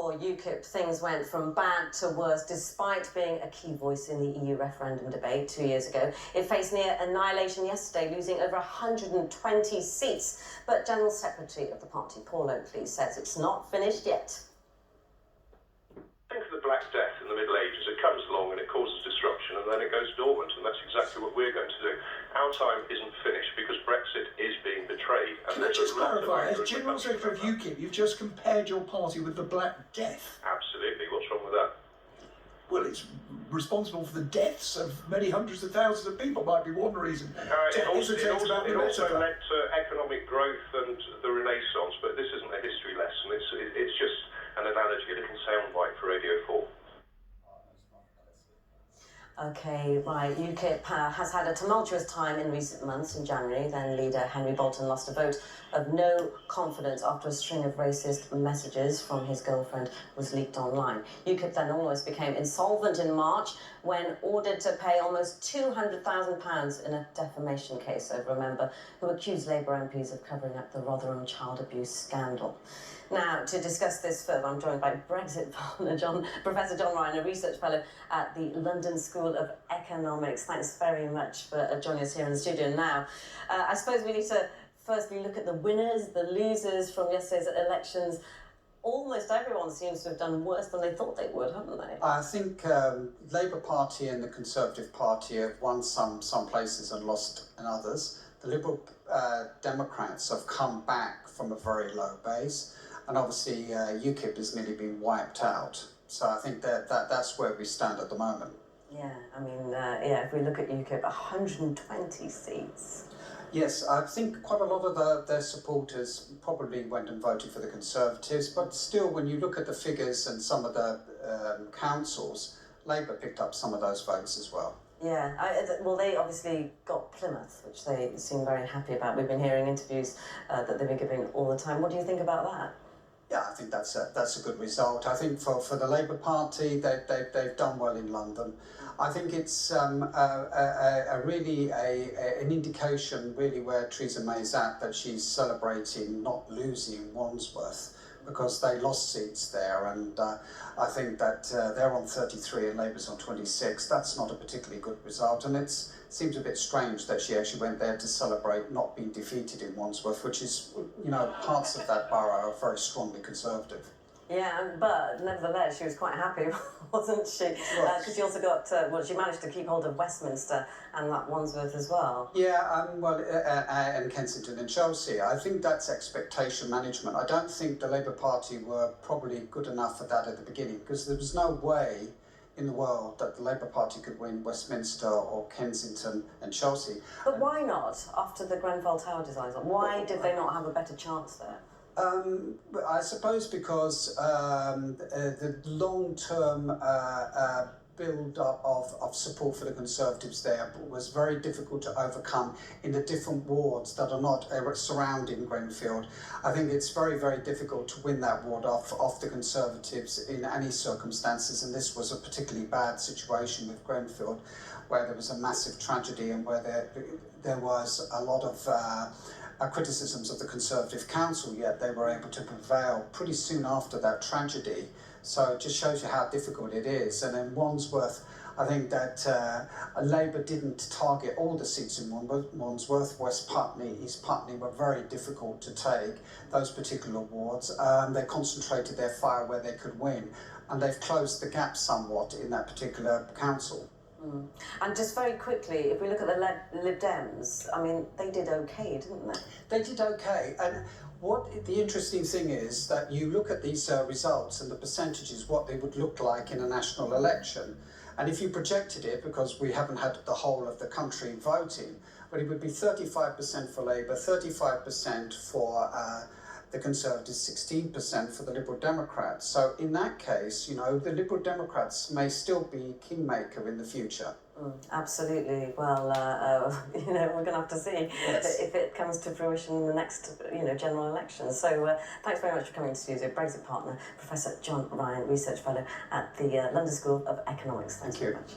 for UKIP, things went from bad to worse, despite being a key voice in the EU referendum debate 2 years ago. It faced near annihilation yesterday, losing over 120 seats. But General Secretary of the party, Paul Oakley, says it's not finished yet. Think of the Black Death in the Middle Ages. It comes along and it causes disruption and then it goes dormant, and that's exactly what we're going to do. Our time isn't finished because Brexit is being betrayed. Can I just clarify, as General Secretary of UKIP, you've just compared your party with the Black Death. Absolutely. What's wrong with that? Well, it's responsible for the deaths of many hundreds of thousands of people, might be one reason. It also led to economic growth and the Renaissance, but this isn't a history lesson. It's just an analogy, a little soundbite for Radio 4. OK, right. UKIP has had a tumultuous time in recent months. In January, then leader Henry Bolton lost a vote of no confidence after a string of racist messages from his girlfriend was leaked online. UKIP then almost became insolvent in March when ordered to pay almost £200,000 in a defamation case over a member who accused Labour MPs of covering up the Rotherham child abuse scandal. Now, to discuss this further, I'm joined by Brexit partner Professor John Ryan, a research fellow at the London School of Economics. Thanks very much for joining us here in the studio. Now, I suppose we need to firstly look at the winners, the losers from yesterday's elections. Almost everyone seems to have done worse than they thought they would, haven't they? I think Labour Party and the Conservative Party have won some places and lost in others. The Liberal Democrats have come back from a very low base. And obviously, UKIP has nearly been wiped out. So I think that's where we stand at the moment. Yeah, I mean, if we look at UKIP, 120 seats. Yes, I think quite a lot of their supporters probably went and voted for the Conservatives. But still, when you look at the figures and some of the councils, Labour picked up some of those votes as well. Yeah, well, they obviously got Plymouth, which they seem very happy about. We've been hearing interviews that they've been giving all the time. What do you think about that? Yeah, I think that's a good result. I think for the Labour Party, they've done well in London. I think it's really an indication really where Theresa May's at, that she's celebrating not losing Wandsworth, because they lost seats there, and I think that they're on 33 and Labour's on 26. That's not a particularly good result, and it seems a bit strange that she actually went there to celebrate not being defeated in Wandsworth, which is, parts of that borough are very strongly Conservative. Yeah, but nevertheless, she was quite happy, wasn't she? Because she also got, she managed to keep hold of Westminster and that Wandsworth as well. Yeah, and Kensington and Chelsea. I think that's expectation management. I don't think the Labour Party were probably good enough for that at the beginning, because there was no way in the world that the Labour Party could win Westminster or Kensington and Chelsea. But why not, after the Grenfell Tower disaster? Why did they not have a better chance there? I suppose because the long-term build-up of support for the Conservatives there was very difficult to overcome in the different wards that are not surrounding Grenfell. I think it's very, very difficult to win that ward off the Conservatives in any circumstances, and this was a particularly bad situation with Grenfell, where there was a massive tragedy and where there was a lot of criticisms of the Conservative Council, yet they were able to prevail pretty soon after that tragedy. So it just shows you how difficult it is. And in Wandsworth, I think that Labour didn't target all the seats in Wandsworth. West Putney, East Putney were very difficult to take, those particular wards. They concentrated their fire where they could win, and they've closed the gap somewhat in that particular council. And just very quickly, if we look at the Lib Dems, I mean, they did okay, didn't they? They did okay. And what the interesting thing is that you look at these results and the percentages, what they would look like in a national election. And if you projected it, because we haven't had the whole of the country voting, but it would be 35% for Labour, 35% for the Conservatives, 16% for the Liberal Democrats. So in that case, the Liberal Democrats may still be kingmaker in the future. Absolutely. Well, we're going to have to see if it comes to fruition in the next, general election. So thanks very much for coming to the studio. Brexit partner, Professor John Ryan, Research Fellow at the London School of Economics. Thank you very much.